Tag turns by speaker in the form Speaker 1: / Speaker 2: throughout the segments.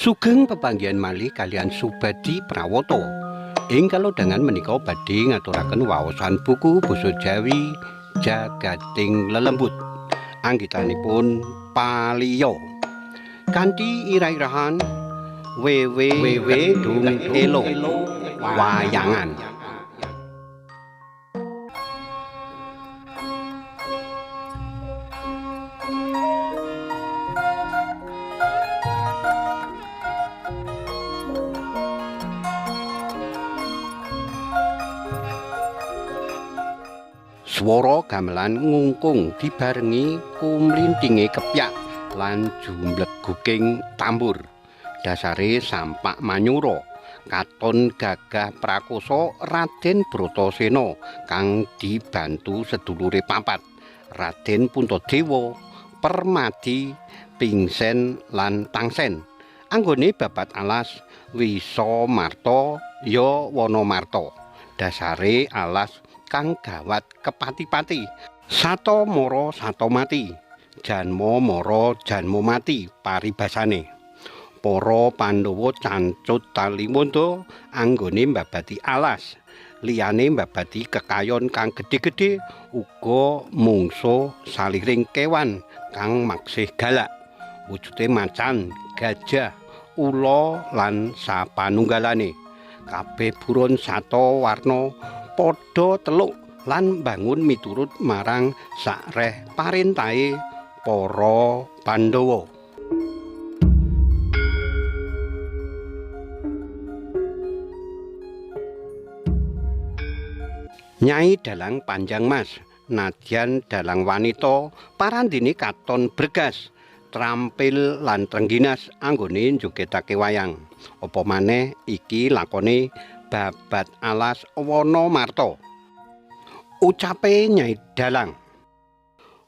Speaker 1: Sugeng pepanggihan malih kalian Subadi Prawoto. Ing kalodhangan menika badhe ngaturaken waosan buku basa Jawi Jagating Lelembut. Anggitanipun Paliya. Kanthi irah-irahan wewe dung elo wayangan. Swara gamelan ngungkung dibarengi kumlintinge kepyak lan jumbleguking tambur. Dasare sampak manyura katon gagah prakoso Raden Bratasena kang dibantu sedulure papat Raden Puntadewa, Permadi, Pingsen lan Tangsen. Anggone babat alas Wisamarta ya Wanamarta. Dasare alas kang gawat kepati-pati, sato mara sato mati, janma mara janma mati paribasane. Para Pandhawa cancut talimanda anggone mbabati alas, liyane mbabati kekayon kang gedhe-gedhe uga mungsa saliring kewan kang maksih galak. Wujude macan, gajah, ula lan sapanunggalane. Kabeh buron sato warna padha teluk lan bangun miturut marang sakreh parintahe para Pandhawa. Nyai Dalang Panjang Mas, nadyan dalang wanita parandene katon bergas, trampil lan trengginas anggone njogetake wayang. Apa maneh iki lakone babat alas Wanamarta. Ucape Nyai Dalang.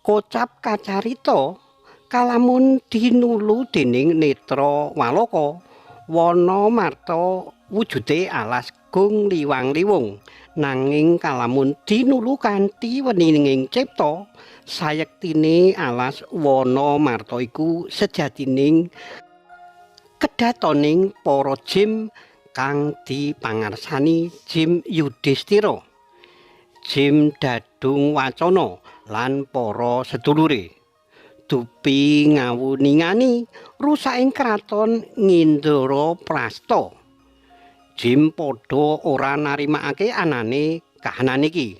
Speaker 1: Kocap kacarita kalamun dinulu dening netra Waloka, Wanamarta wujude alas gung liwang-liwung, nanging kalamun dinulu kanthi weninging cipta, sayektine alas Wanamarta iku sejatining kedatoning para jim kang dipangarsani Jim Yudhistira, Jim Dadung Wacana lan para sedulure. Dupi ngawuningani rusaking kraton Ngindraprastha. Jim padha ora narimakake anane kahanan iki.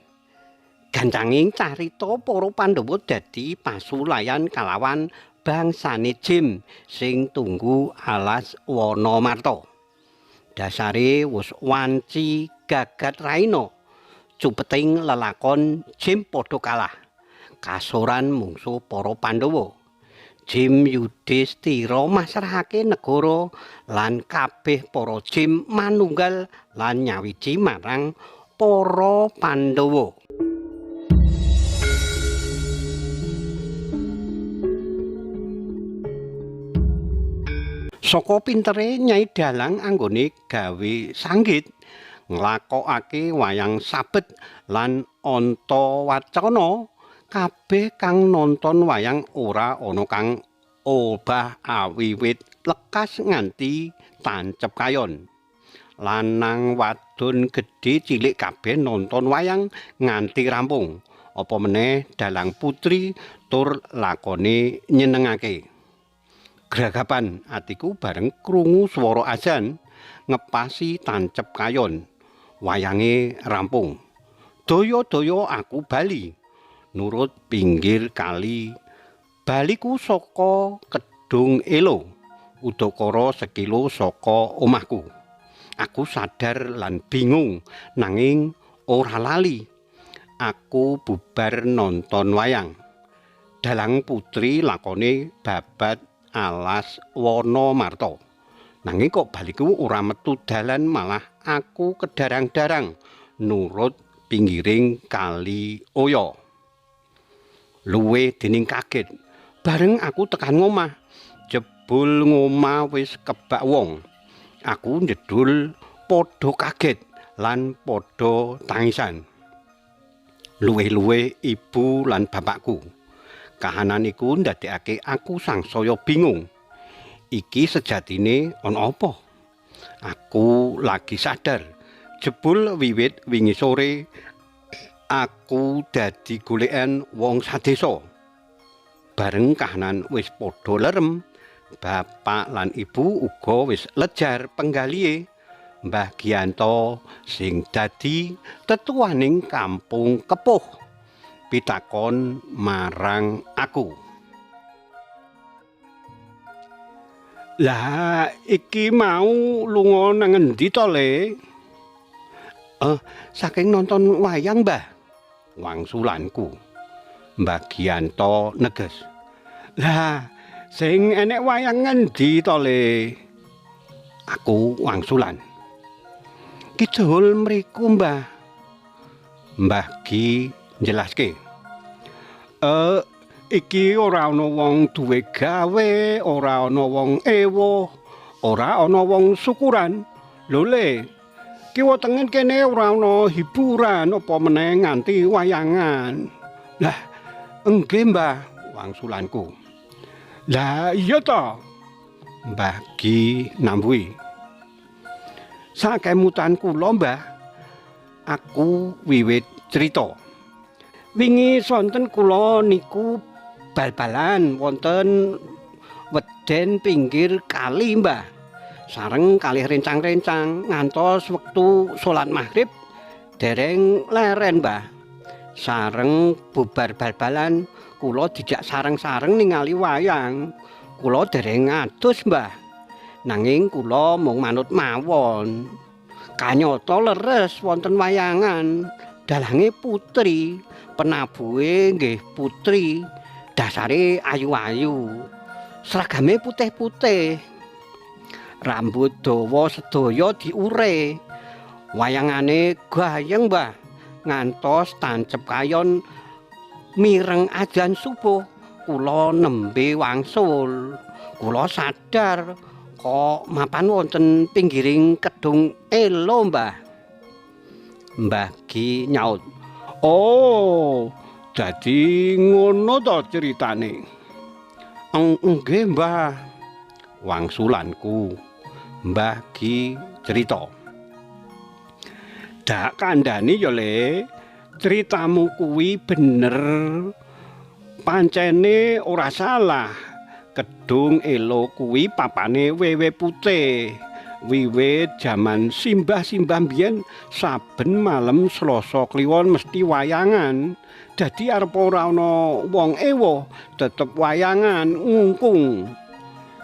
Speaker 1: Gancanging carita para Pandhawa dadi pasulayan kalawan bangsane Jim sing tunggu alas Wanamarta. Dasare wis wanci gagat raina, cupeting lelakon Jim padha kalah. Kasoran mungsuh para Pandhawa. Jim Yudhistira masrahake negara lan kabeh para jim manunggal lan nyawiji marang para Pandhawa. Saka pintere Nyai Dalang anggone gawe sanggit, nglakokake wayang sabet lan Antawacana, kabeh kang nonton wayang ora ana kang obah awiwit lekas nganti tancep kayon. Lanang wadon gedhe cilik kabeh nonton wayang nganti rampung. Apa meneh Dalang Putri tur lakone nyenengake. Gragapan atiku bareng krungu swara azan ngepasi tancep kayon. Wayange rampung. Daya-daya aku bali. Nurut pinggir kali. Baliku saka Kedung Elo. Udakara sekilo saka omahku. Aku sadar lan bingung nanging ora lali. Aku bubar nonton wayang. Dalang Putri lakone babat alas Wanamarta. Nanging kok baliku ora metu dalan malah aku kedarang-darang nurut pinggiring kali Oya. Luwih dening kaget Bareng aku tekan ngomah, jebul ngomah wis kebak wong. Aku njedul padha kaget lan padha tangisan. Luwih-luwih ibu lan bapakku. Kahanan iku ndadekake aku sangsaya bingung. Iki sejatine ana apa? Aku lagi sadar. Jebul wiwit wingi sore aku dadi goleken wong sadesa. Bareng kahanan wis padha lerem, bapak lan ibu uga wis lejar penggalihe. Mbah Giyanto sing dadi tetuaning kampung Kepuh pitakon marang aku. Lah iki mau lunga nang endi to, Le? Saking nonton wayang, Mbah. Wangsulanku. Mbah Giyanto neges. Lah sing enek wayang ngendi to, Le? Aku wangsulan. Kidul mriku, Mbah. Mbah Gi njelaske. Iki ora ana wong duwe gawe, ora ana wong ewo, ora ana wong syukuran. Lho Le, kiwa tengen kene ora ana hiburan apa meneh nganti wayangan. Lah, enggih, Mbah, wangsulanku. Lah iya to, Mbah Gi nambuhi. Sakemutan kula, Mbah, aku wiwit crita. Wingi sonten kula niku bal-balan wonten weden pinggir kali, Mbah. Sareng kalih rencang-rencang ngantos wektu salat maghrib dereng leren, Mbah. Sareng bubar bal-balan kula dijak sareng-sareng ningali wayang. Kula dereng adus, Mbah. Nanging kula mung manut mawon. Kanyata leres wonten wayangan. Dalange putri, penabuhe nggih putri. Dasare ayu-ayu. Seragame putih-putih. Rambut dawa sedaya diure. Wayangane gayeng, Mbah. Ngantos tancep kayon mireng adzan subuh. Kula nembe wangsul. Kula sadar kok mapan wonten pinggiring kedung elo, Mbah. Mbah Gi nyaut. Oh, dadi ngono to ceritane. Nggih, Mbah. Wangsulanku. Mbah Gi cerita. Dak kandhani ya, Le. Ceritamu kuwi bener. Pancene ora salah. Kedung elo kuwi papane wewe putih. Wiwit jaman simbah-simbah mbiyen saben malem Selasa Kliwon mesti wayangan. Dadi arep ora ana wong ewo, tetep wayangan ngungkung.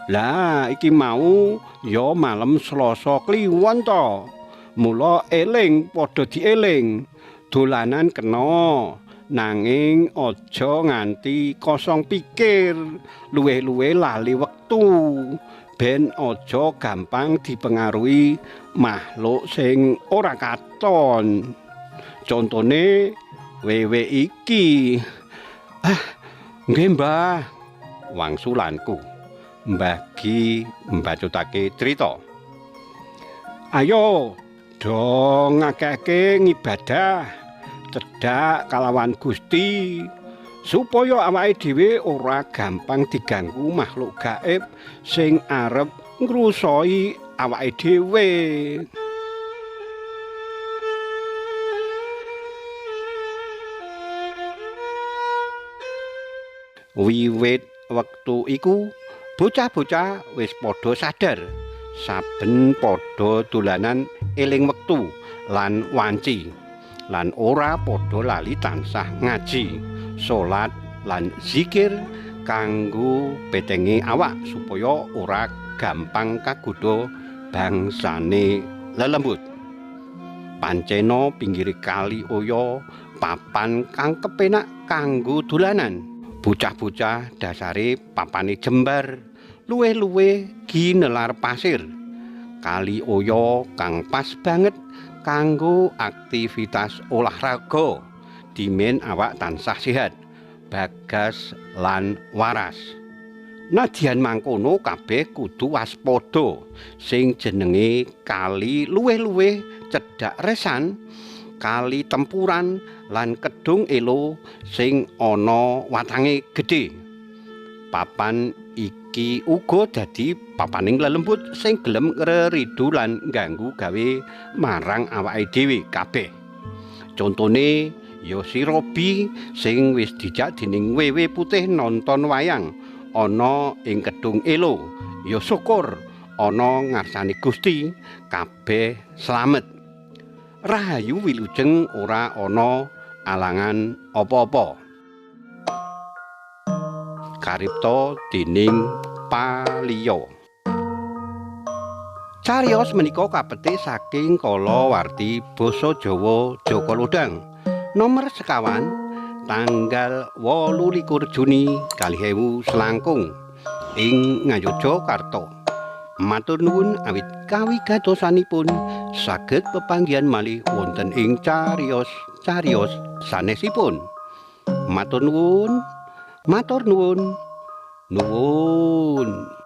Speaker 1: Lah iki mau ya malem Selasa Kliwon to. Mula eling padha dieling. Dolanan kena. Nanging aja nganti kosong pikir, luwih-luwih lali wektu, ben aja gampang dipengaruhi makhluk sing ora katon. Contone wewe iki. Nggih, Mbah. Wangsulanku. Mbah Gi mbacutake crita. Ayo, do ngakehke ngibadah. Cedhak kalawan Gusti supaya awake dhewe ora gampang diganggu makhluk gaib sing arep ngrusoi awake dhewe. Wiwit wektu iku bocah-bocah wis padha sadar saben padha dolanan eling wektu lan wanci. Lan ora padha lali tansah ngaji, salat lan zikir kanggo betenge awak supaya ora gampang kagodha bangsane lelembut. Pancena pinggir kali Oya papan kang kepenak kanggo dolanan. Bocah-bocah dasare papane jembar, luwih-luwih ginelar pasir. Kali Oya kang pas banget kanggo aktivitas olahraga dimen awak tansah sehat. Bagas lan Waras. Nadyan mangkono kabeh kudu waspada sing jenenge kali luwih-luwih cedhak resan, kali tempuran lan kedung elo sing ana watange gedhe. Papan iki uga dadi papaning lelembut sing gelem reridu lan ngganggu gawe marang awake dhewe kabeh. Contone ya si Robi sing wis dijak dening Wewe Putih nonton wayang ana ing kedung elo, ya syukur ana ngarsane Gusti kabeh slamet. Rahayu wilujeng ora ana alangan apa-apa. Karipta dening Paliya. Cariyos menika kapetik saking kalawarti basa Jawa Jaka Lodang nomor sekawan tanggal 28 Juni 2019 ing Ngayogyakarta. Matur nuwun awit kawigatosanipun saged pepanggihan malih wonten ing cariyos sanesipun. Matur nuwun. Nuwun.